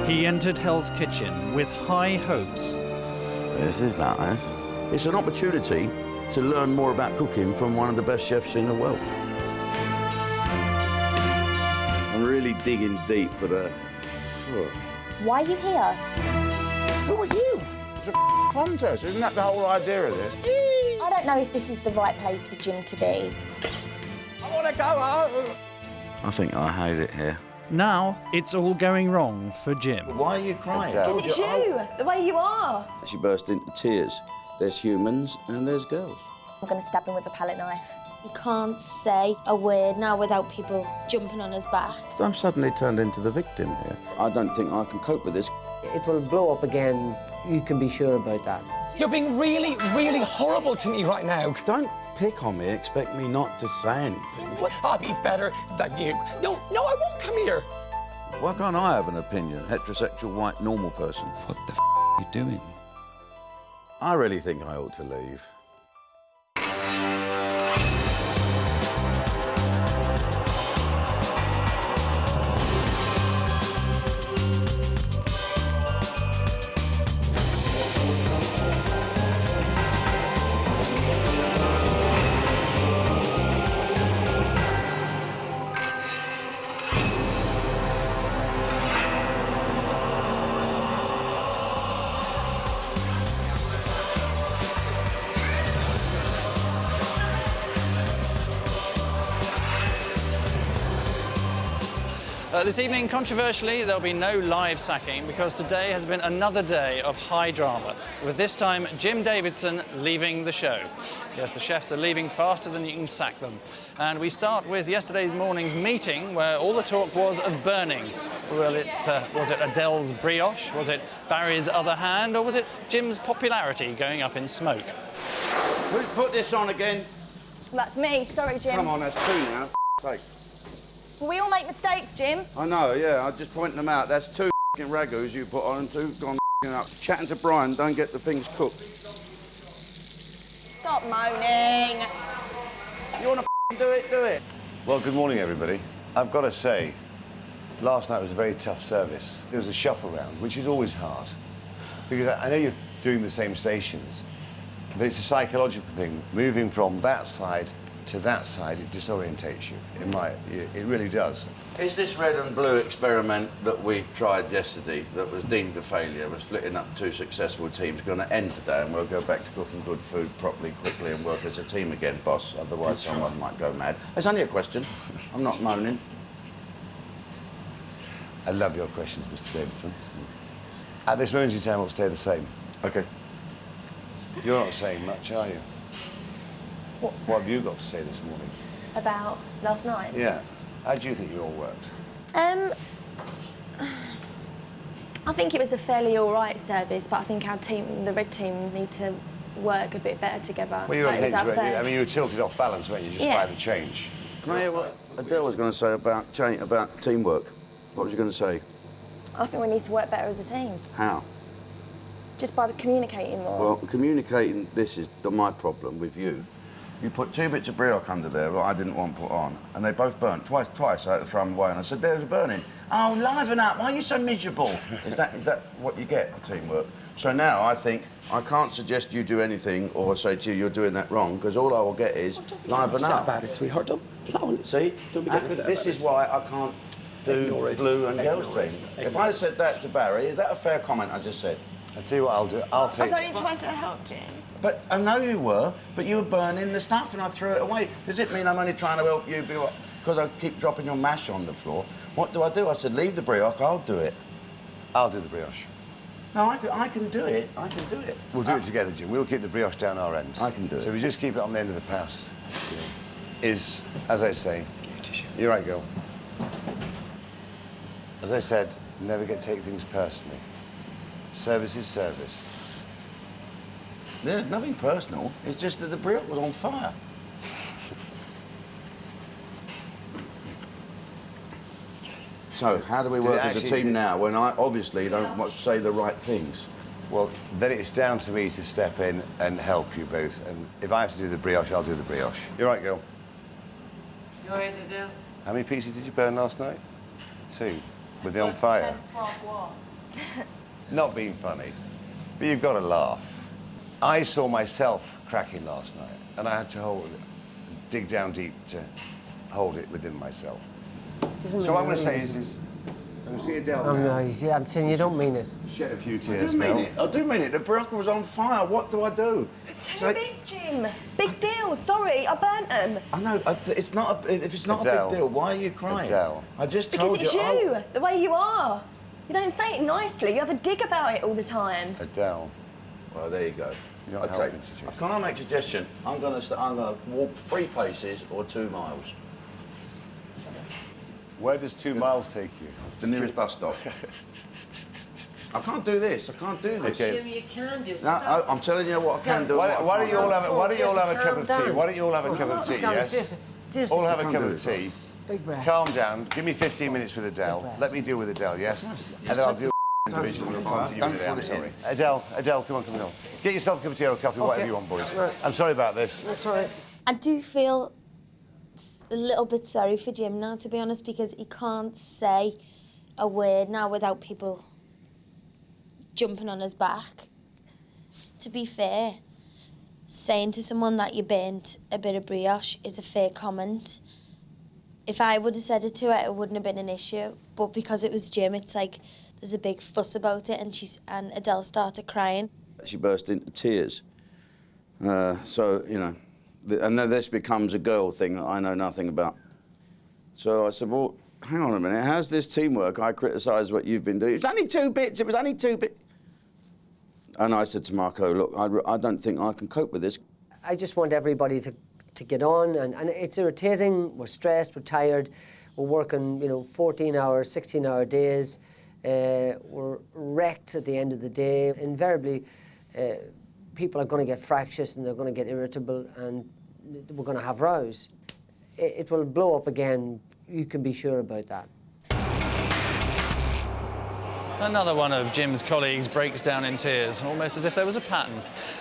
He entered Hell's Kitchen with high hopes. This is nice. It's an opportunity to learn more about cooking from one of the best chefs in the world. I'm really digging deep, but Why are you here? Who are you? It's a contest. Isn't that the whole idea of this? I don't know if this is the right place for Jim to be. I want to go home. I think I hate it here. Now it's all going wrong for Jim. Why are you crying? Because it's you, the way you are. She burst into tears. There's humans and there's girls. I'm going to stab him with a palette knife. You can't say a word now without people jumping on his back. I'm suddenly turned into the victim here. I don't think I can cope with this. It will blow up again, you can be sure about that. You're being really, really horrible to me right now. Don't pick on me, expect me not to say anything. I'll be better than you. No, I won't come here. Why can't I have an opinion? Heterosexual, white, normal person. What the are you doing? I really think I ought to leave. This evening, controversially, there'll be no live sacking because today has been another day of high drama, with this time Jim Davidson leaving the show. Yes, the chefs are leaving faster than you can sack them. And we start with yesterday morning's meeting where all the talk was of burning. Well, was it Adele's brioche? Was it Barry's other hand? Or was it Jim's popularity going up in smoke? Who's put this on again? That's me. Sorry, Jim. Come on, that's two now. Sake. We all make mistakes, Jim. I know, yeah. I'm just pointing them out. That's two ragus you put on and two gone up. Chatting to Brian, don't get the things cooked. Stop moaning. You want to do it, do it. Well, good morning, everybody. I've got to say, last night was a very tough service. There was a shuffle round, which is always hard. Because I know you're doing the same stations, but it's a psychological thing. Moving from that side to that side, it disorientates you. It really does. Is this red and blue experiment that we tried yesterday, that was deemed a failure, we're splitting up two successful teams, going to end today and we'll go back to cooking good food properly, quickly and work as a team again, boss? Otherwise someone might go mad. It's only a question. I'm not moaning. I love your questions, Mr. Davidson. At this moment in time, we'll stay the same. OK. You're not saying much, are you? What have you got to say this morning? About last night? Yeah. How do you think you all worked? I think it was a fairly all right service, but I think our team, the red team, need to work a bit better together. Well, you were Like, it was our I mean, you were first. tilted off balance, weren't you, just Yeah. by the change? Can I hear what Adele was going to say about teamwork? What was you going to say? I think we need to work better as a team, How? just by communicating more. Well, communicating, this is my problem with you. You put two bits of brioche under there that I didn't want put on, and they both burnt. Twice I had to throw them away, and I said, there's a burning. Oh, liven up, why are you so miserable? Is that what you get for teamwork? So now I think I can't suggest you do anything or say to you, you're doing that wrong, because all I will get is liven It's not up. about it, sweetheart. Don't See? Don't be getting upset This about is it. why I can't do Ignore it. blue and girls Ignore it. team. If I said that to Barry, is that a fair comment I just said? I'll tell you what I'll do. I'll I take... was only trying to help you. But I know you were, but you were burning the stuff and I threw it away. Does it mean I'm only trying to help you because I keep dropping your mash on the floor? What do? I said, leave the brioche, I'll do it. I'll do the brioche. No, I can do it. I can do it. We'll do it together, Jim. We'll keep the brioche down our end. I can do it. So we just keep it on the end of the pass. Is, as I say... You're right, girl. As I said, never take things personally. Service is service. There's nothing personal. It's just that the brioche was on fire. So, how do we work as a team now when I obviously don't say the right things? Well, then it's down to me to step in and help you both. And if I have to do the brioche, I'll do the brioche. You're right, girl. You all right, Adele? How many pieces did you burn last night? 2. Were they on fire? 10 from what? Not being funny, but you've got to laugh. I saw myself cracking last night, and I had to dig down deep to hold it within myself. So what I'm going to say is I'm going to see Adele now. No, yeah, I'm saying you don't mean it. Shed a few I tears, do mean Mel. it. I do mean it. The burqa was on fire. What do I do? It's 2 bits, Jim. Big deal. Sorry, I burnt them. I know. It's not. If it's not Adele. a big deal, why are you crying? Adele. I just Because told it's you. you, the way you are. You don't say it nicely. You have a dig about it all the time. Adele. Well, there you go. You're not helping the situation. Can I make a suggestion? I'm going to walk 3 paces or 2 miles. Where does 2 miles take you? The nearest bus stop. I can't do this. I can't do this. Okay. Jim, you can do. No, Stop. I'm telling you what I can do. Why don't you all have a cup Calm of tea? down. Why don't you all have a cup of tea, yes? All have a can't cup do of it, tea. Big breath. Calm down. Give me 15 minutes with Adele. Let me deal with Adele, yes? And then I'll deal with individually. We'll continue with it. I'm sorry. Adele, come on. Get yourself a cup of tea or a coffee, whatever you want, boys. I'm sorry about this. That's all right. I do feel a little bit sorry for Jim now, to be honest, because he can't say a word now without people jumping on his back. To be fair, saying to someone that you burnt a bit of brioche is a fair comment. If I would have said it to her, it wouldn't have been an issue. But because it was Jim, it's like there's a big fuss about it, and Adele started crying. She burst into tears. So, you know, and then this becomes a girl thing that I know nothing about. So I said, well, hang on a minute, how's this teamwork? I criticise what you've been doing. It was only 2 bits, it was only 2 bits. And I said to Marco, look, I don't think I can cope with this. I just want everybody to get on, and it's irritating. We're stressed, we're tired, we're working, 14-hour, 16-hour days. We're wrecked at the end of the day. Invariably, people are going to get fractious and they're going to get irritable, and we're going to have rows. It will blow up again, you can be sure about that. Another one of Jim's colleagues breaks down in tears, almost as if there was a pattern.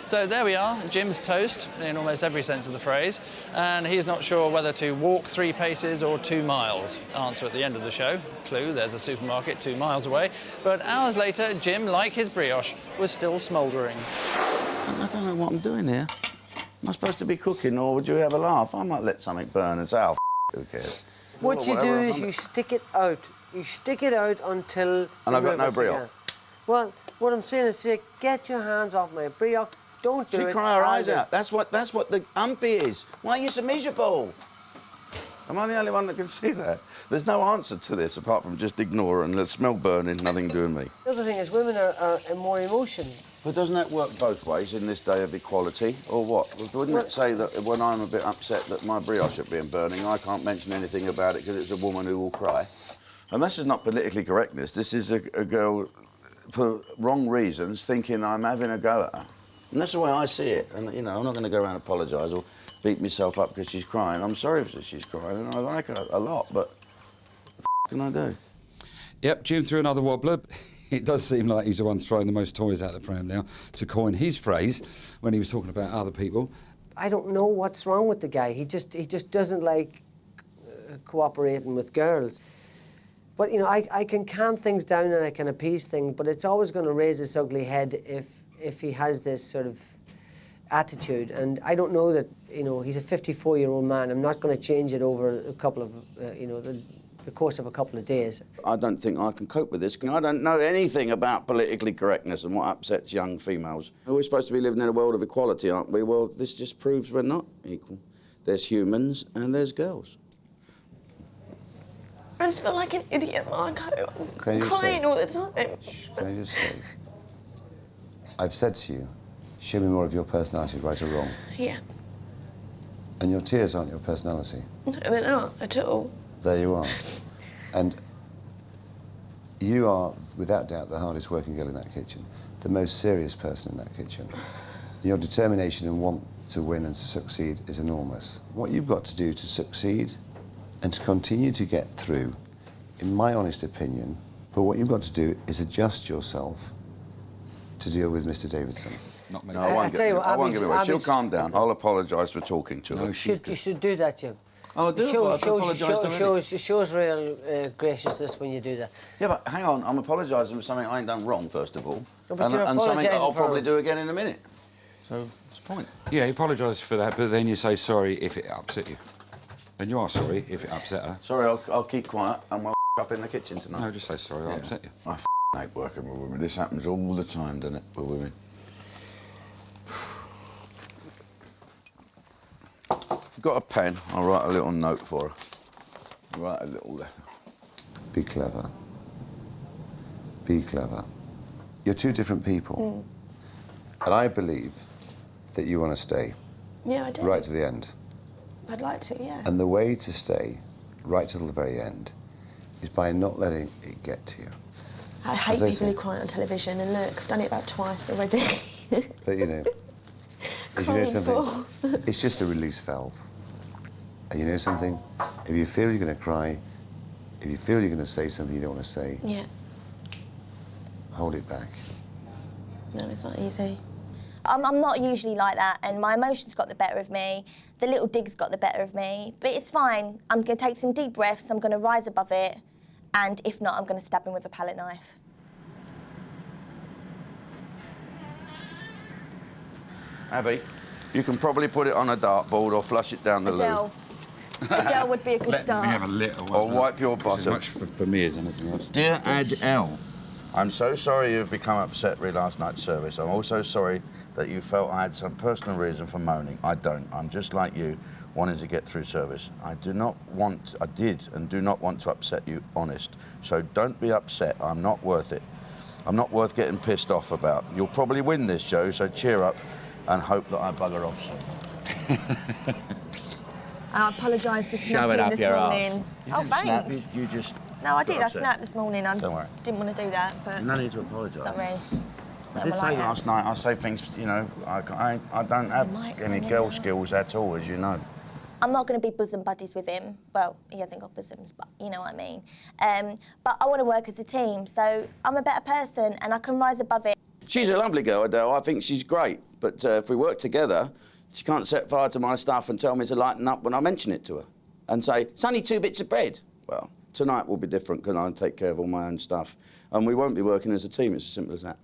So there we are, Jim's toast, in almost every sense of the phrase, and he's not sure whether to walk 3 paces or 2 miles. Answer at the end of the show. Clue, there's a supermarket 2 miles away. But hours later, Jim, like his brioche, was still smouldering. I don't know what I'm doing here. Am I supposed to be cooking, or would you have a laugh? I might let something burn and say, oh, who cares? What you do is you stick it out. You stick it out until... And I've got no brioche. Well, what I'm saying is, say, get your hands off my brioche. Don't do it. She cry her eyes out. That's what the umpy is. Why are you so miserable? Am I the only one that can see that? There's no answer to this apart from just ignore it and let smell burning, nothing to do with me. The other thing is, women are more emotion. But doesn't that work both ways in this day of equality, or what? Wouldn't it say that when I'm a bit upset that my brioche has been burning, I can't mention anything about it because it's a woman who will cry? And this is not politically correctness. This is a girl, for wrong reasons, thinking I'm having a go at her. And that's the way I see it. And, I'm not going to go around and apologise or beat myself up because she's crying. I'm sorry if she's crying, and I like her a lot, but what can I do? Yep, Jim threw another wobbler. It does seem like he's the one throwing the most toys out of the pram now, to coin his phrase when he was talking about other people. I don't know what's wrong with the guy. He just doesn't like cooperating with girls. But, I can calm things down and I can appease things, but it's always going to raise its ugly head if he has this sort of attitude. And I don't know that, he's a 54-year-old man. I'm not going to change it over a couple of, the course of a couple of days. I don't think I can cope with this. I don't know anything about politically correctness and what upsets young females. We're supposed to be living in a world of equality, aren't we? Well, this just proves we're not equal. There's humans and there's girls. I just feel like an idiot, Marco. I'm crying all the time. Can I just say, I've said to you, show me more of your personality, right or wrong. Yeah. And your tears aren't your personality. No, they're not at all. There you are. And you are, without doubt, the hardest working girl in that kitchen, the most serious person in that kitchen. Your determination and want to win and to succeed is enormous. What you've got to do to succeed and to continue to get through, in my honest opinion, but what you've got to do is adjust yourself to deal with Mr. Davidson. Not me. No, I won't give it away. She'll Abby's- calm down. I'll apologise for talking to her. You should do that, Jim. Oh, I do. It shows real graciousness when you do that. Yeah, but hang on. I'm apologising for something I ain't done wrong, first of all. No, but and you're something that I'll apologising probably for- do again in a minute. So, what's the point? Yeah, he apologised for that, but then you say sorry if it upset you. And you are sorry if it upset her. Sorry, I'll keep quiet and we'll up in the kitchen tonight. No, just say sorry, I upset you. I hate working with women. This happens all the time, doesn't it, with women? You've got a pen, I'll write a little note for her. Write a little letter. Be clever. Be clever. You're two different people. And I believe that you want to stay Yeah, I do. right to the end. I'd like to, yeah. And the way to stay right till the very end is by not letting it get to you. I hate As I people say. who cry on television, and look, I've done it about twice already. But you know, as you know Crying something, it's just a release valve. And you know something? If you feel you're going to cry, if you feel you're going to say something you don't want to say, Yeah. hold it back. No, it's not easy. I'm not usually like that, and my emotions got the better of me. The little digs got the better of me, but it's fine. I'm going to take some deep breaths, I'm going to rise above it, and if not, I'm going to stab him with a palette knife. Abby, you can probably put it on a dartboard or flush it down the loo. Adele would be a good start. Let me have a little Or wipe your As bottom. much for me as anything else. Dear Adele, I'm so sorry you've become upset with last night's service. I'm also sorry that you felt I had some personal reason for moaning. I don't. I'm just like you, wanting to get through service. I did and do not want to upset you, honest. So don't be upset. I'm not worth it. I'm not worth getting pissed off about. You'll probably win this show, so cheer up and hope that I bugger off soon. I apologise for Shove it snapping up this your morning. Oh, Snap, thanks. you just... No, I did. got I upset. snapped this morning. I Don't worry. didn't want to do that, but No need to apologise. sorry. I did say last night, I say things, you know, I don't have Mike's any on it girl now. skills at all, as you know. I'm not going to be bosom buddies with him. Well, he hasn't got bosoms, but you know what I mean. But I want to work as a team, so I'm a better person and I can rise above it. She's a lovely girl, Adele. I think she's great. But if we work together, she can't set fire to my stuff and tell me to lighten up when I mention it to her. And say, it's only 2 bits of bread. Well, tonight will be different because I'll take care of all my own stuff. And we won't be working as a team. It's as simple as that.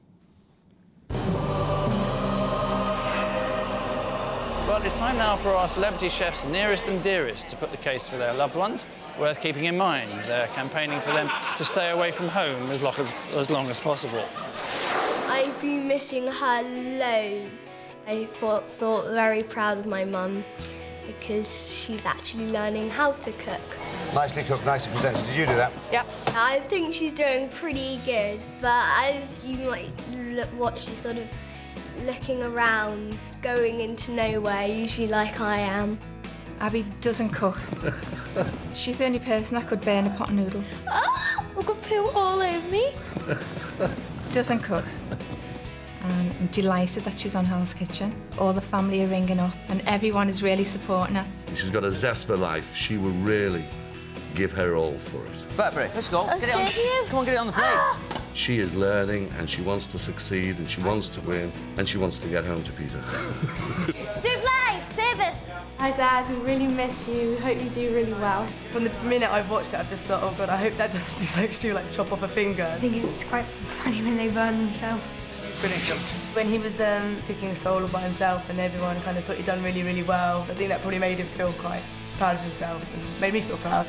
Well, it's time now for our celebrity chefs nearest and dearest to put the case for their loved ones. Worth keeping in mind, they're campaigning for them to stay away from home as long as possible. I've been missing her loads. I thought very proud of my mum because she's actually learning how to cook. Nicely cooked, nicely presented. Did you do that? Yep. I think she's doing pretty good, but as you might watch, she's sort of looking around, going into nowhere, usually like I am. Abby doesn't cook. She's the only person that could burn a pot noodle. Oh, I've got poo all over me. Doesn't cook. And I'm delighted that she's on Hell's Kitchen. All the family are ringing up and everyone is really supporting her. She's got a zest for life. She will really give her all for it. Vertebrae, let's go. Let's Get it on. get you. Come on, get it on the plate. She is learning and she wants to succeed and she wants to win and she wants to get home to Peter. Souffle, service. Hi Dad, we really miss you. Hope you do really well. From the minute I've watched it, I've just thought, oh God, I hope Dad doesn't do something stupid like chop off a finger. I think it's quite funny when they burn themselves. When he was cooking a solo by himself and everyone kind of thought he'd done really, really well, I think that probably made him feel quite proud of himself and made me feel proud.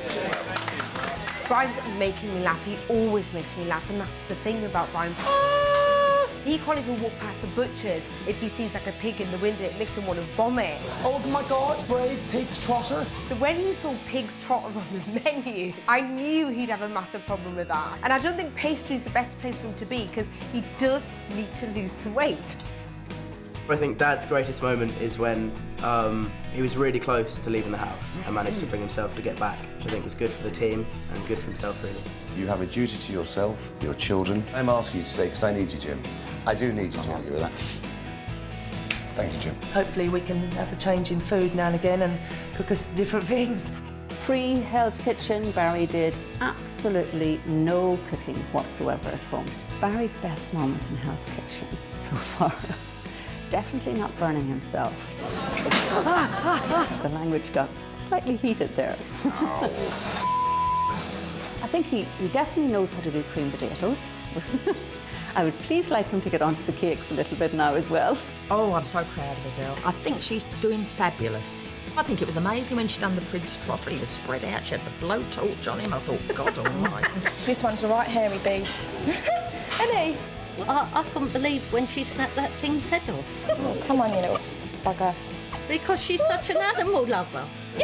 Brian's making me laugh. He always makes me laugh, and that's the thing about Brian. He can't even walk past the butcher's if he sees like a pig in the window. It makes him want to vomit. Oh my God, braised pig's trotter. So when he saw pig's trotter on the menu, I knew he'd have a massive problem with that. And I don't think pastry's the best place for him to be because he does need to lose some weight. I think Dad's greatest moment is when he was really close to leaving the house and managed to bring himself to get back, which I think was good for the team and good for himself, really. You have a duty to yourself, your children. I'm asking you to stay because I need you, Jim. I do need you, Jim. I'll give you that. Thank you, Jim. Hopefully we can have a change in food now and again and cook us different things. Pre-Hell's Kitchen, Barry did absolutely no cooking whatsoever at home. Barry's best moment in Hell's Kitchen so far. Definitely not burning himself. The language got slightly heated there. I think he definitely knows how to do cream potatoes. I would please like him to get onto the cakes a little bit now as well. Oh, I'm so proud of Adele. I think she's doing fabulous. I think it was amazing when she done the Prince Trotter. He was spread out. She had the blowtorch on him. I thought, God almighty. This one's a right hairy beast. Isn't he? I couldn't believe when she snapped that thing's head off. Oh, come on, you little bugger. Because she's such an animal lover. Yay!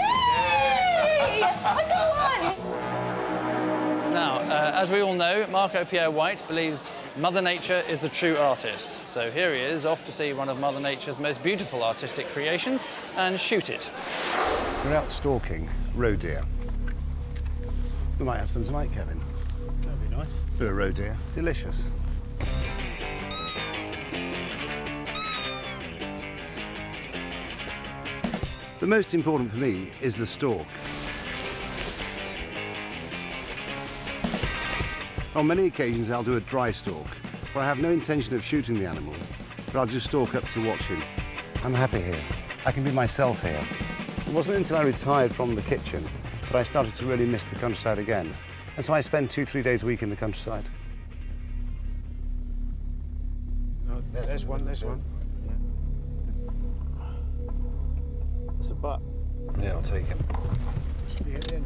I got one! Now, as we all know, Marco Pierre White believes Mother Nature is the true artist. So here he is, off to see one of Mother Nature's most beautiful artistic creations and shoot it. We're out stalking roe deer. We might have some tonight, Kevin. That'd be nice. Bit of roe deer. Delicious. The most important for me is the stalk. On many occasions I'll do a dry stalk, where I have no intention of shooting the animal, but I'll just stalk up to watch him. I'm happy here. I can be myself here. It wasn't until I retired from the kitchen that I started to really miss the countryside again. And so I spend 2-3 days a week in the countryside. Oh, there's one. That's a butt. Yeah, I'll take him. Should we get in?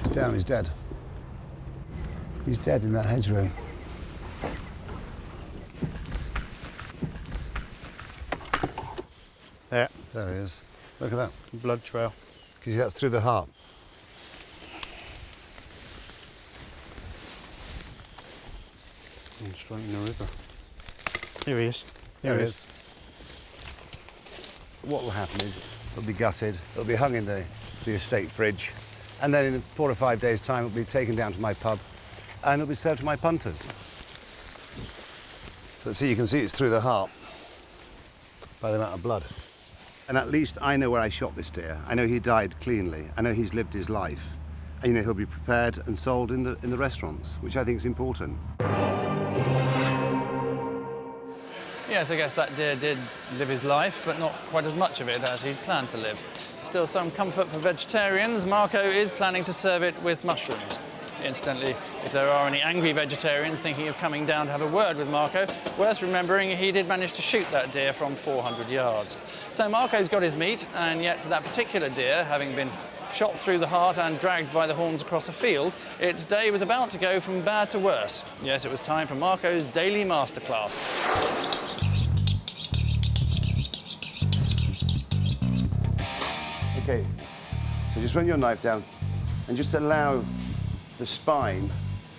He's down, he's dead. He's dead in that hedgerow. There. There he is. Look at that. Blood trail. Can you see that's through the heart? And straight in the river. Here he is. There he is. What will happen is it'll be gutted, it'll be hung in the estate fridge, and then in 4 or 5 days' time it'll be taken down to my pub and it'll be served to my punters. So see, you can see it's through the heart by the amount of blood. And at least I know where I shot this deer. I know he died cleanly. I know he's lived his life. And you know, he'll be prepared and sold in the restaurants, which I think is important. Yes, I guess that deer did live his life, but not quite as much of it as he'd planned to live. Still some comfort for vegetarians. Marco is planning to serve it with mushrooms. Incidentally, if there are any angry vegetarians thinking of coming down to have a word with Marco, worth remembering he did manage to shoot that deer from 400 yards. So Marco's got his meat, and yet for that particular deer, having been shot through the heart and dragged by the horns across a field, its day was about to go from bad to worse. Yes, it was time for Marco's daily masterclass. Okay, so just run your knife down and just allow the spine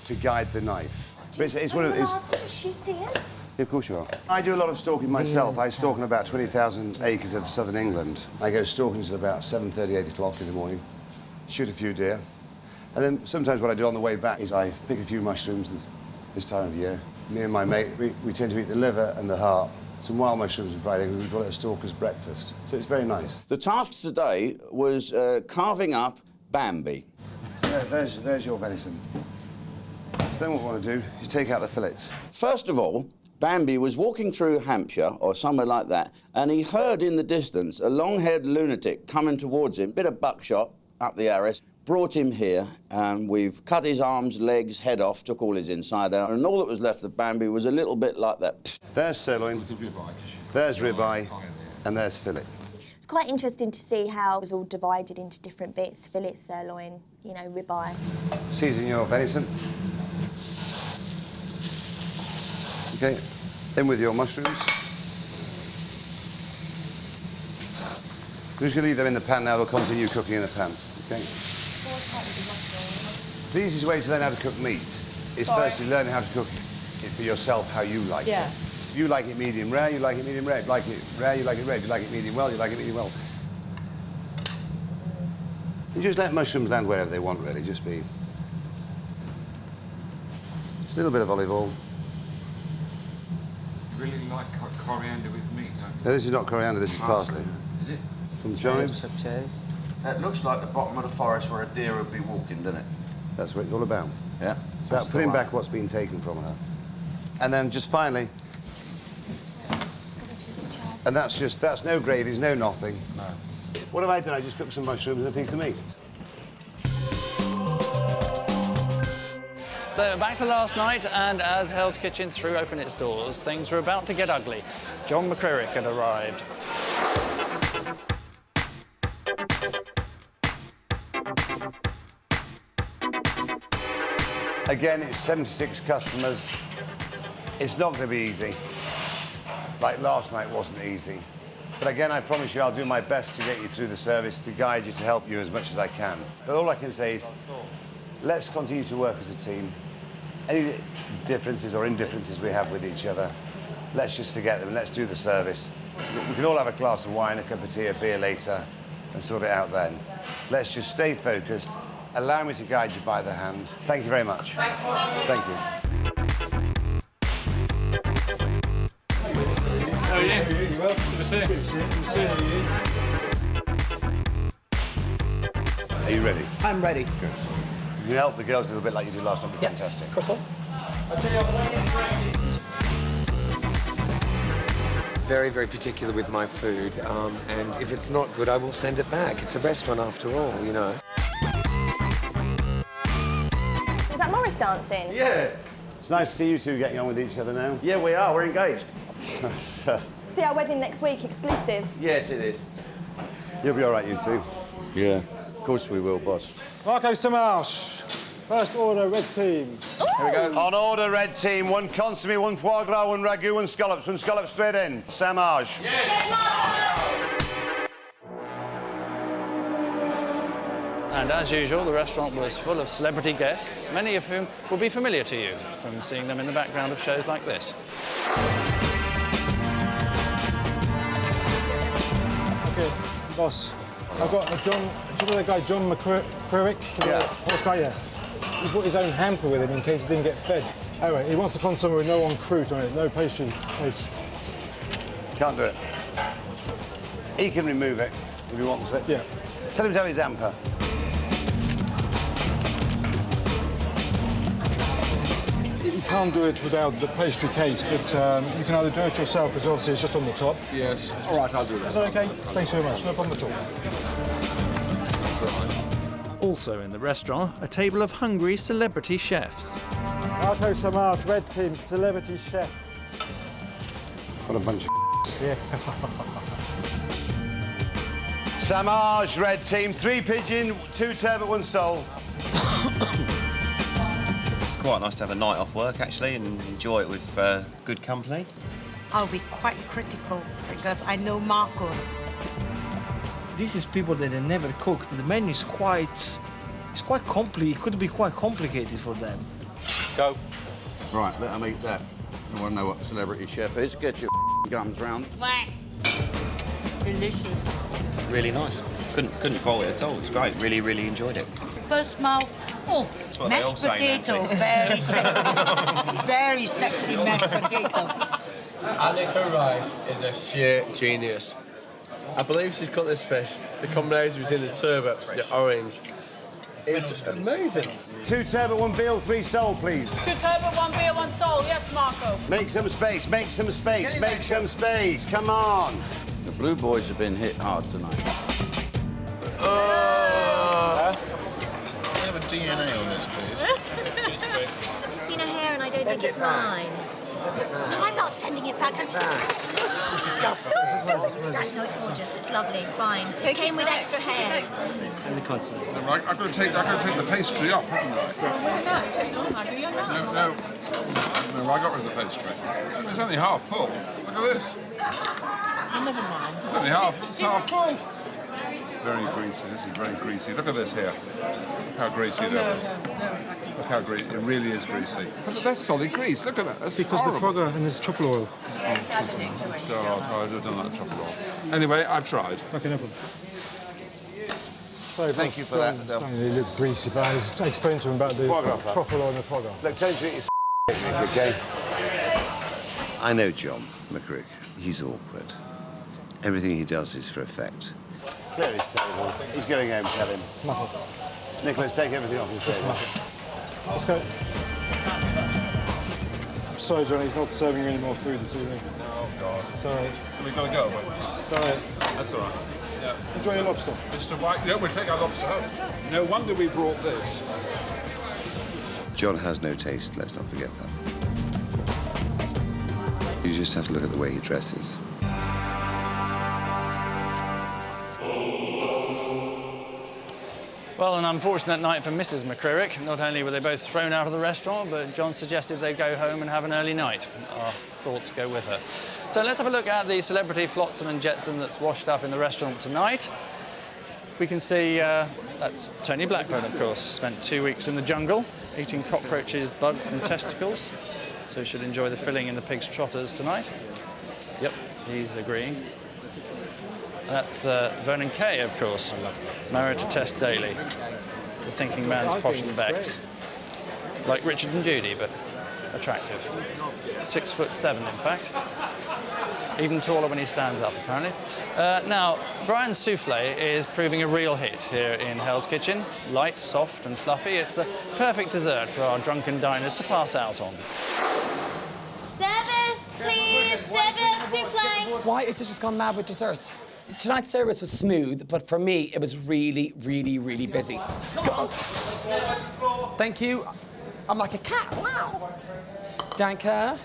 to guide the knife. But it's one of Are you allowed to just shoot deers? Of course you are. I do a lot of stalking myself. I stalk on about 20,000 acres of southern England. I go stalking till about 7:30, 8 o'clock in the morning, shoot a few deer, and then sometimes what I do on the way back is I pick a few mushrooms this time of year. Me and my mate, we tend to eat the liver and the heart. Some wild mushrooms on Friday, and we call it a stalker's breakfast. So it's very nice. The task today was carving up Bambi. There's your venison. So then what we want to do is take out the fillets. First of all, Bambi was walking through Hampshire or somewhere like that, and he heard in the distance a long-haired lunatic coming towards him, bit of buckshot up the arris, brought him here, and we've cut his arms, legs, head off, took all his inside out, and all that was left of Bambi was a little bit like that. There's sirloin, there's ribeye, and there's fillet. It's quite interesting to see how it was all divided into different bits, fillet, sirloin, you know, ribeye. Season your venison. Okay, in with your mushrooms. We're just going to leave them in the pan now. They'll continue cooking in the pan, okay? The easiest way to learn how to cook meat is firstly learn how to cook it for yourself how you like it. If you like it medium rare, you like it medium rare. If you like it rare, you like it rare. If you like it medium well, you like it medium well. You just let mushrooms land wherever they want, really. Just be... Just a little bit of olive oil. You really like coriander with meat, don't you? No, this is not coriander, this is parsley. Is it? Some chives. That looks like the bottom of the forest where a deer would be walking, doesn't it? That's what it's all about. Yeah. It's about putting back what's been taken from her. And then just finally... And that's no gravies, no nothing. No. What have I done? I just cooked some mushrooms and a piece of meat. So back to last night, and as Hell's Kitchen threw open its doors, things were about to get ugly. John McCririck had arrived. Again, it's 76 customers. It's not going to be easy. Like last night wasn't easy. But again, I promise you I'll do my best to get you through the service, to guide you, to help you as much as I can. But all I can say is, let's continue to work as a team. Any differences or indifferences we have with each other, let's just forget them and let's do the service. We can all have a glass of wine, a cup of tea, a beer later, and sort it out then. Let's just stay focused. Allow me to guide you by the hand. Thank you very much. Thanks. Thank you. How are you? You well? Good to see you. Good to see you. Are you ready? I'm ready. Good. You can help the girls a little bit like you did last time. Be fantastic. Crosswell. Very, very particular with my food, and if it's not good, I will send it back. It's a restaurant after all, you know. Is that Morris dancing? Yeah. It's nice to see you two getting on with each other now. Yeah, we are. We're engaged. See our wedding next week, exclusive. Yes, it is. You'll be all right, you two. Yeah, of course we will, boss. Marco Samash. First order, red team. Here we go. On order, red team. 1 consommé, 1 foie gras, 1 ragu, 1 scallops. 1 scallop straight in. Samage. And as usual, the restaurant was full of celebrity guests, many of whom will be familiar to you from seeing them in the background of shows like this. Okay, boss. I've got a John. Do you know the guy John McCririck? Yeah. Horse guy, yeah. He brought his own hamper with him in case he didn't get fed. Anyway, he wants the consommé with no on croûte on it, no pastry, please. Can't do it. He can remove it if he wants it. Yeah. Tell him to have his hamper. You can't do it without the pastry case, but you can either do it yourself, because obviously it's just on the top. Yes. All right, I'll do that. Is that okay? Thanks very much. No problem at all. Also in the restaurant, a table of hungry celebrity chefs. Marco Samash, red team, celebrity chef. What a bunch of Yeah. Samage, red team. 3 pigeon, 2 turbot, 1 sole. It's quite nice to have a night off work, actually, and enjoy it with good company. I'll be quite critical because I know Marco. This is people that have never cooked. The menu is quite complicated. It could be quite complicated for them. Go. Right, let them eat that. I want to know what the celebrity chef is. Get your gums round. Delicious. Really nice. Couldn't fault it at all. It's great. Really, really enjoyed it. First mouth. Oh, what they all mashed say, potato. Nancy. Very sexy. Very sexy mashed potato. Anneka Rice is a sheer genius. I believe she's cut this fish. The combination between the turbot, the orange, is amazing. 2 turbot, 1 veal, 3 sole, please. 2 turbot, 1 veal, 1 sole. Yes, Marco. Make some space, make some space, make some space. Come on. The Blue Boys have been hit hard tonight. Can I have a DNA on this, please? I've just seen her hair and I don't think it's mine. No, I'm not sending it back. I'm just... Disgusting. No, you do that. No, it's gorgeous. It's lovely. Fine. It came with extra hairs. And the consommé. I've got to take the pastry off, haven't I? No, I got rid of the pastry. It's only half full. Look at this. Never mind. It's only half full. Very greasy. This is very greasy. Look at this here. How greasy it is. Look how greasy. It really is greasy. But that's solid grease. Look at that. That's Because horrible. the frogger and there's truffle oil. God, I'd have done that truffle oil. Anyway, I've tried. Okay, no problem. Sorry, Thank you for that, Adele. They look greasy, but I explained to him about the truffle oil and the frogger. Look, don't you eat his okay? I know John McCrick. He's awkward. Everything he does is for effect. Claire is terrible. He's going home, tell him. Nicholas, take everything off the table. Let's go. I'm sorry, Johnny, he's not serving you any more food this evening. Oh, God. Sorry. So we've got to go, have we? Sorry. That's all right. Yeah. Enjoy your lobster. Mr. White, yeah, we'll take our lobster home. No wonder we brought this. John has no taste, let's not forget that. You just have to look at the way he dresses. Well, an unfortunate night for Mrs. McCririck. Not only were they both thrown out of the restaurant, but John suggested they go home and have an early night. Our thoughts go with her. So let's have a look at the celebrity flotsam and jetsam that's washed up in the restaurant tonight. We can see that's Tony Blackburn, of course. Spent 2 weeks in the jungle, eating cockroaches, bugs and testicles. So should enjoy the filling in the pig's trotters tonight. Yep, he's agreeing. That's Vernon Kay, of course, married to Tess Daly, the thinking man's Posh and Becks. Like Richard and Judy, but attractive. 6'7", in fact. Even taller when he stands up, apparently. Now, Brian's souffle is proving a real hit here in Hell's Kitchen. Light, soft and fluffy. It's the perfect dessert for our drunken diners to pass out on. Service, please. Service, souffle. Why is it just gone mad with desserts? Tonight's service was smooth, but for me, it was really, really, really busy. Thank you. I'm like a cat, wow. Danke.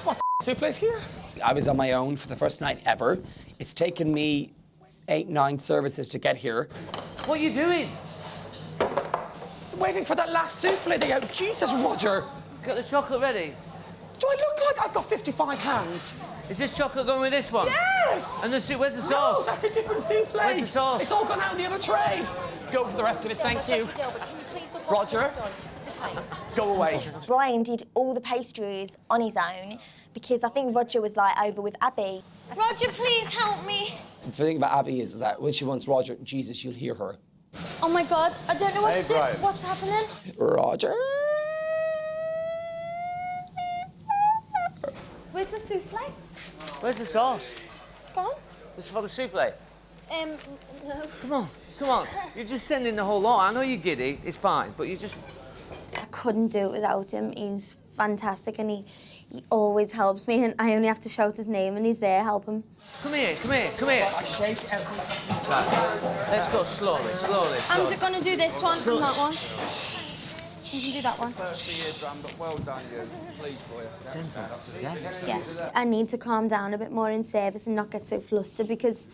What souffle's here? I was on my own for the first night ever. It's taken me 8, 9 services to get here. What are you doing? Waiting for that last souffle. Jesus, Roger. Got the chocolate ready? Do I look like I've got 55 hands? Is this chocolate going with this one? Yes! And where's the sauce? No, that's a different souffle. Where's the sauce? It's all gone out in the other tray. Go for the rest of it, thank you. Roger, go away. Brian did all the pastries on his own because I think Roger was like over with Abby. Roger, please help me. The thing about Abby is that when she wants Roger, Jesus, you'll hear her. Oh my God, I don't know what Hey, to do. Brian. What's happening? Roger. Where's the souffle? Where's the sauce? It's gone. This is for the souffle. No. Come on. You're just sending the whole lot. I know you're giddy. It's fine, but you just... I couldn't do it without him. He's fantastic and he always helps me and I only have to shout his name and he's there, help him. Come here. I shake everything. Right. Let's go slowly. I'm going to do this one and that one. You can do that one. First year drum, but well done, you. Please for you. Gentle, yeah? Yeah. I need to calm down a bit more in service and not get so flustered because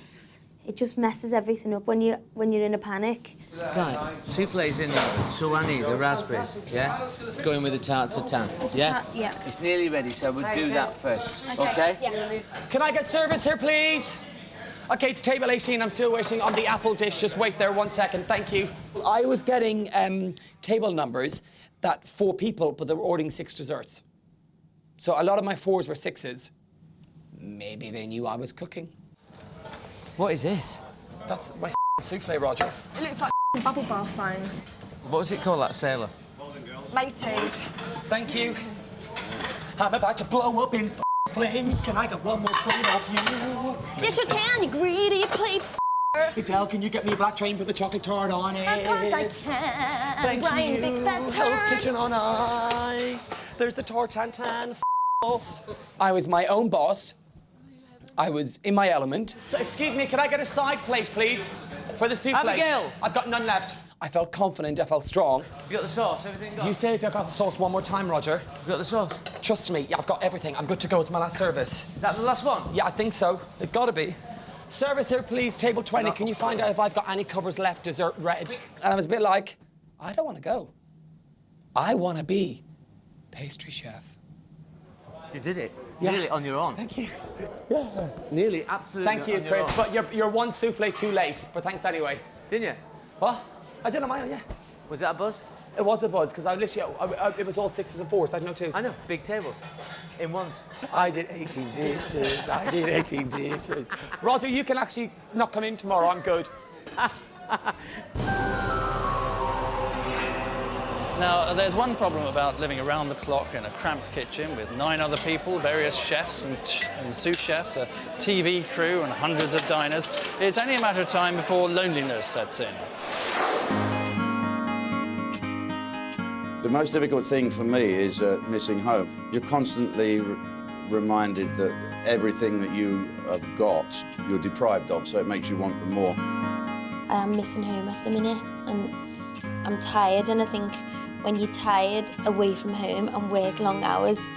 it just messes everything up when you're in a panic. Right, souffle's in there, so I need the raspberries, yeah? Going with the tart tatin, yeah? Yeah. It's nearly ready, so we'll do that first, okay? Yeah. Can I get service here, please? OK, it's table 18. I'm still waiting on the apple dish. Just wait there 1 second. Thank you. I was getting table numbers that 4 people, but they were ordering 6 desserts. So a lot of my 4s were 6s. Maybe they knew I was cooking. What is this? That's my souffle, Roger. It looks like bubble bath foam. What was it called, that sailor? Matey. Thank you. I'm about to blow up in flames. Can I get one more plate off you? Yes, you can, you greedy plate. Adele, can you get me a black train with a chocolate tart on it? Of course I can. Thank Brian, you. big fat Hell's tart. Kitchen on ice. There's the tartantan. Off. I was my own boss. I was in my element. So, excuse me, can I get a side plate, please? For the souffle. Abigail! I've got none left. I felt confident, I felt strong. You got the sauce, everything got? Do you say if I got the sauce one more time, Roger? You got the sauce? Trust me, yeah, I've got everything. I'm good to go. It's my last service. Is that the last one? Yeah, I think so. It gotta be. Service here, please. Table 20. Can you find out if I've got any covers left, dessert red? And I was a bit like, I don't want to go. I want to be pastry chef. You did it. Yeah. Nearly on your own. Thank you. Yeah. Nearly, absolutely. Thank you, on your Chris. own. But you're one souffle too late. But thanks anyway. Didn't you? What? I did on my own, yeah. Was that a buzz? It was a buzz because I literally, it was all 6s and 4s. I had no 2s. I know, big tables. In ones. I did 18 dishes. I did 18 dishes. Roger, you can actually not come in tomorrow. I'm good. Now, there's one problem about living around the clock in a cramped kitchen with 9 other people, various chefs and sous chefs, a TV crew and hundreds of diners. It's only a matter of time before loneliness sets in. The most difficult thing for me is missing home. You're constantly reminded that everything that you have got, you're deprived of, so it makes you want them more. I am missing home at the minute, and I'm tired, and I think when you're tired away from home and work long hours,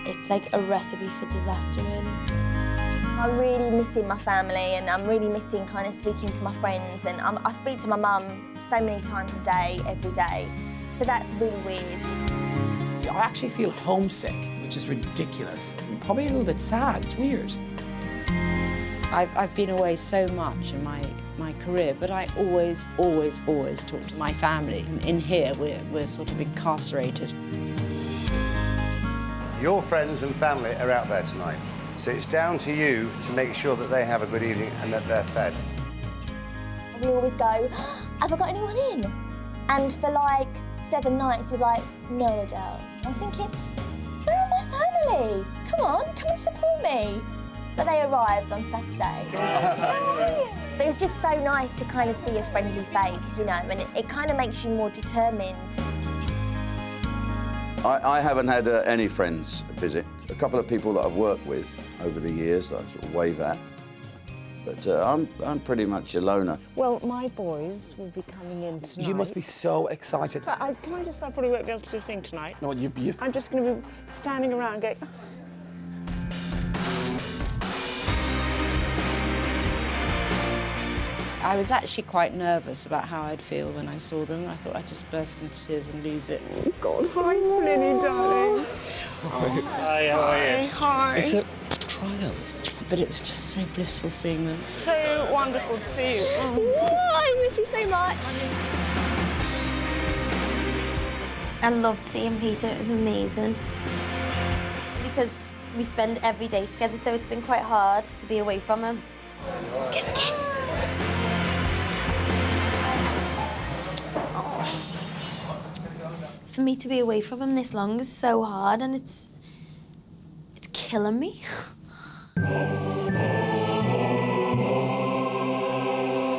it's like a recipe for disaster, really. I'm really missing my family, and I'm really missing kind of speaking to my friends, and I speak to my mum so many times a day, every day, so that's really weird. I actually feel homesick, which is ridiculous. I'm probably a little bit sad, it's weird. I've been away so much in my career, but I always talk to my family. And in here, we're sort of incarcerated. Your friends and family are out there tonight, so it's down to you to make sure that they have a good evening and that they're fed. We always go, have I got anyone in? And for like 7 nights, was like, no, Adele. I was thinking, where are my family? Come on, come and support me. But they arrived on Saturday. But it's just so nice to kind of see a friendly face, you know, and it kind of makes you more determined. I haven't had any friends visit. A couple of people that I've worked with over the years that I sort of wave at. But I'm pretty much a loner. Well, my boys will be coming in tonight. You must be so excited. Can I just, I probably won't be able to do a thing tonight. No, I'm just going to be standing around going... I was actually quite nervous about how I'd feel when I saw them. I thought I'd just burst into tears and lose it. Oh, God, hi, Flinny, darling. Hi, how are you? Hi. It's a triumph. But it was just so blissful seeing them. So wonderful to see you. I miss you so much. I loved seeing Peter, it was amazing. Because we spend every day together, so it's been quite hard to be away from him. Kiss, kiss. For me to be away from him this long is so hard, and it's killing me.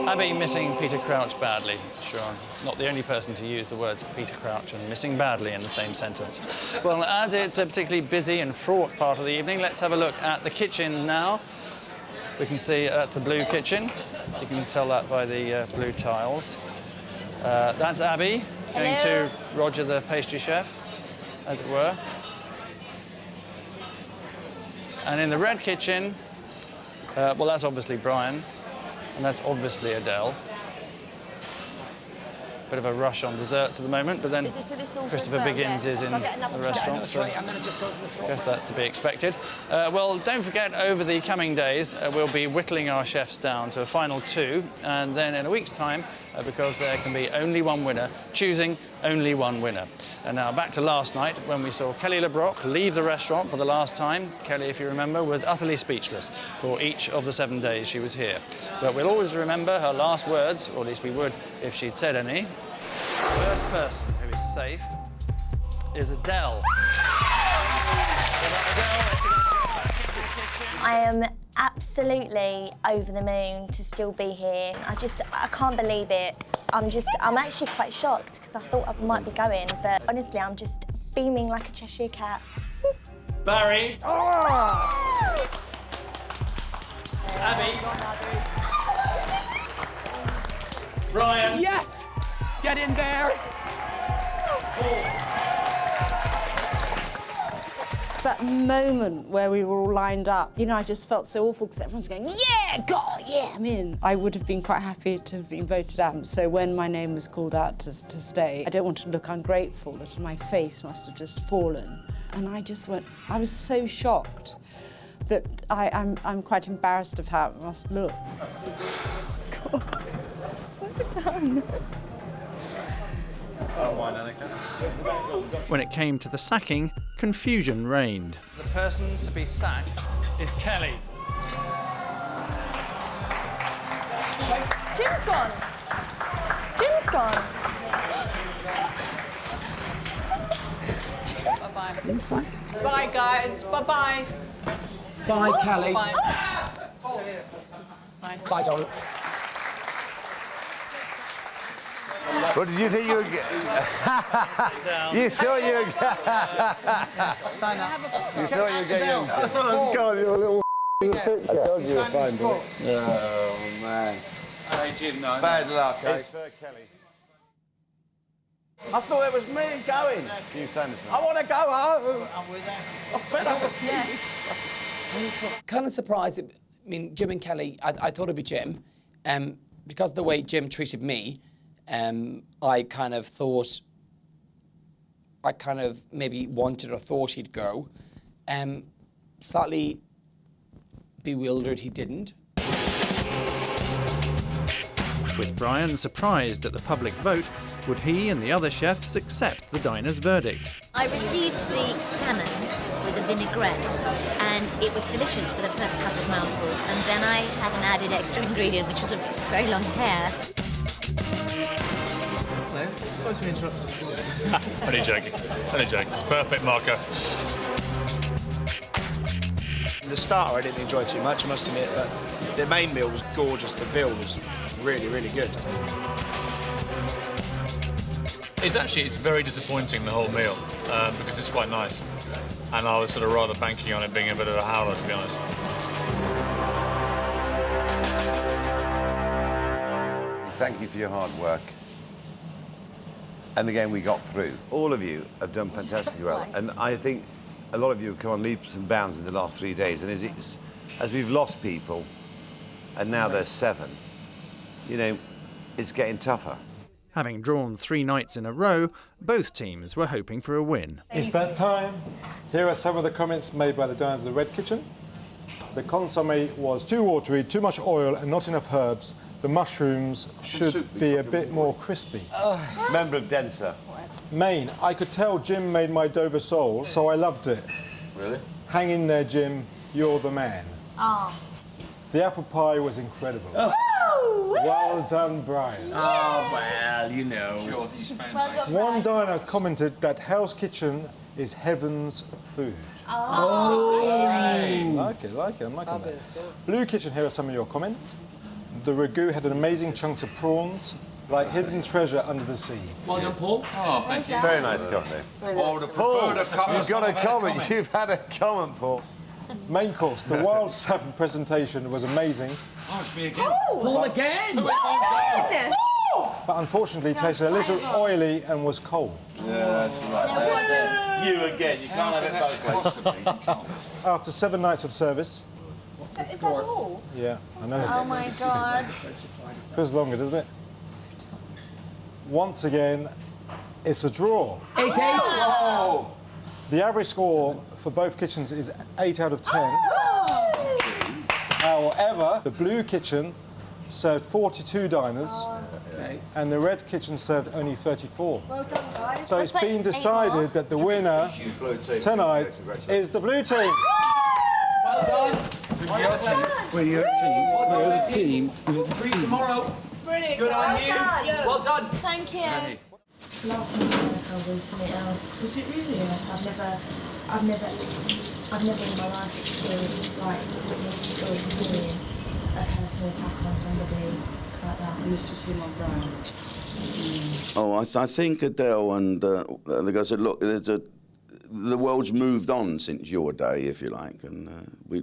Abby missing Peter Crouch badly. Sure, not the only person to use the words Peter Crouch and missing badly in the same sentence. Well, as it's a particularly busy and fraught part of the evening, let's have a look at the kitchen now. We can see that's the blue kitchen. You can tell that by the blue tiles. That's Abby going to Roger the pastry chef, as it were. And in the red kitchen, well, that's obviously Brian. And that's obviously Adele. Bit of a rush on desserts at the moment, but then Christopher Biggins is in the restaurant, so I guess that's to be expected. Well, don't forget, over the coming days, we'll be whittling our chefs down to a final 2, and then in a week's time, because there can be only one winner, choosing only one winner. And now back to last night, when we saw Kelly LeBrock leave the restaurant for the last time. Kelly, if you remember, was utterly speechless for each of the 7 days she was here. But we'll always remember her last words, or at least we would if she'd said any. The first person who is safe is Adele. I am absolutely over the moon to still be here. I can't believe it. I'm actually quite shocked because I thought I might be going, but honestly, I'm just beaming like a Cheshire cat. Barry. Oh! Abby. Brian. Yes! Get in there! That moment where we were all lined up, you know, I just felt so awful because everyone's going, yeah, God, yeah, I'm in. I would have been quite happy to have been voted out. So when my name was called out to stay, I don't want to look ungrateful, that my face must have just fallen. And I just went, I was so shocked that I'm quite embarrassed of how it must look. God, what have I done? When it came to the sacking, confusion reigned. The person to be sacked is Kelly. Jim's gone. Jim's gone. Bye-bye. Bye, guys. Bye-bye. Bye, Kelly. Bye. Bye, darling. What did you think you would get? You thought you would get... You thought you would get young. I thought I was going to a little picture. I told you were fine, boy. Oh, man. Hey, Jim, no. Bad luck, eh? It's for Kelly. I thought it was me going. You Sanderson. I want to go home. I'm fed up with Kind of surprised. I mean, Jim and Kelly, I thought it'd be Jim. Because of the way Jim treated me, I kind of maybe wanted or thought he'd go. Slightly bewildered he didn't. With Brian surprised at the public vote, would he and the other chefs accept the diner's verdict? I received the salmon with a vinaigrette, and it was delicious for the first couple of mouthfuls. And then I had an added extra ingredient, which was a very long hair. Hello, sorry to interrupt. Only joking. Only joking. Perfect marker. The starter I didn't enjoy too much, I must admit, but the main meal was gorgeous. The veal was really, really good. It's very disappointing, the whole meal, because it's quite nice. And I was sort of rather banking on it being a bit of a howler, to be honest. Thank you for your hard work. And again, we got through. All of you have done fantastically well. And I think a lot of you have come on leaps and bounds in the last 3 days. And as we've lost people, and now there's 7, you know, it's getting tougher. Having drawn 3 nights in a row, both teams were hoping for a win. It's that time. Here are some of the comments made by the diners of the Red Kitchen. The consommé was too watery, too much oil and not enough herbs. The mushrooms should be a bit more crispy. Member of Denser. Maine, I could tell Jim made my Dover sole, so I loved it. Really? Hang in there, Jim. You're the man. Oh. The apple pie was incredible. Oh. Well done, Brian. Oh, well, you know. Sure, these fans One diner commented that Hell's Kitchen is heaven's food. Oh. Like it, I'm liking that. Blue Kitchen, here are some of your comments. The ragu had an amazing chunks of prawns, like hidden treasure under the sea. Well done, Paul. Oh, thank you. Very nice comment. Paul, You've got a comment. You've had a comment, Paul. Main course, the wild salmon presentation was amazing. Oh, it's me again. Paul again! But unfortunately tasted a little oily and was cold. Yeah, that's right. You again, you can't have it both ways. After 7 nights of service. Is that all? Yeah, I know. Oh my God. Feels longer, doesn't it? Once again, it's a draw. 8-8. Oh. The average score for both kitchens is 8 out of 10. However, the Blue Kitchen served 42 diners, and the Red Kitchen served only 34. Well done, guys. So it's been decided that the winner tonight is the Blue Team. Well done. We're the team. 3 tomorrow. Brilliant. Good on you. Well done. Thank you. Last night I felt something else. Was it really? Yeah, I've never in my life experienced a personal attack on somebody like that. And this was him on Brian. Oh, I think Adele and the guy said, look, the world's moved on since your day, if you like, and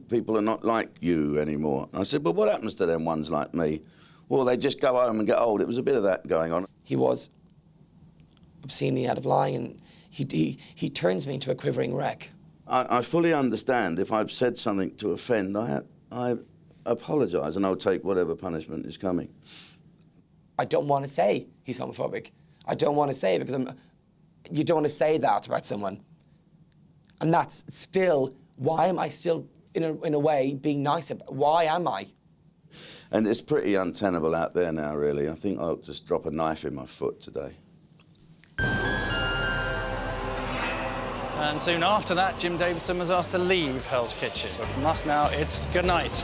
people are not like you anymore. I said, but what happens to them ones like me? Well, they just go home and get old. It was a bit of that going on. He was obscenely out of line, and he turns me into a quivering wreck. I fully understand if I've said something to offend. I apologise, and I'll take whatever punishment is coming. I don't want to say he's homophobic. I don't want to say it because you don't want to say that about someone. And that's still, why am I still, in a way, being nice about, why am I? And it's pretty untenable out there now, really. I think I'll just drop a knife in my foot today. And soon after that, Jim Davidson was asked to leave Hell's Kitchen. But from us now, it's good night.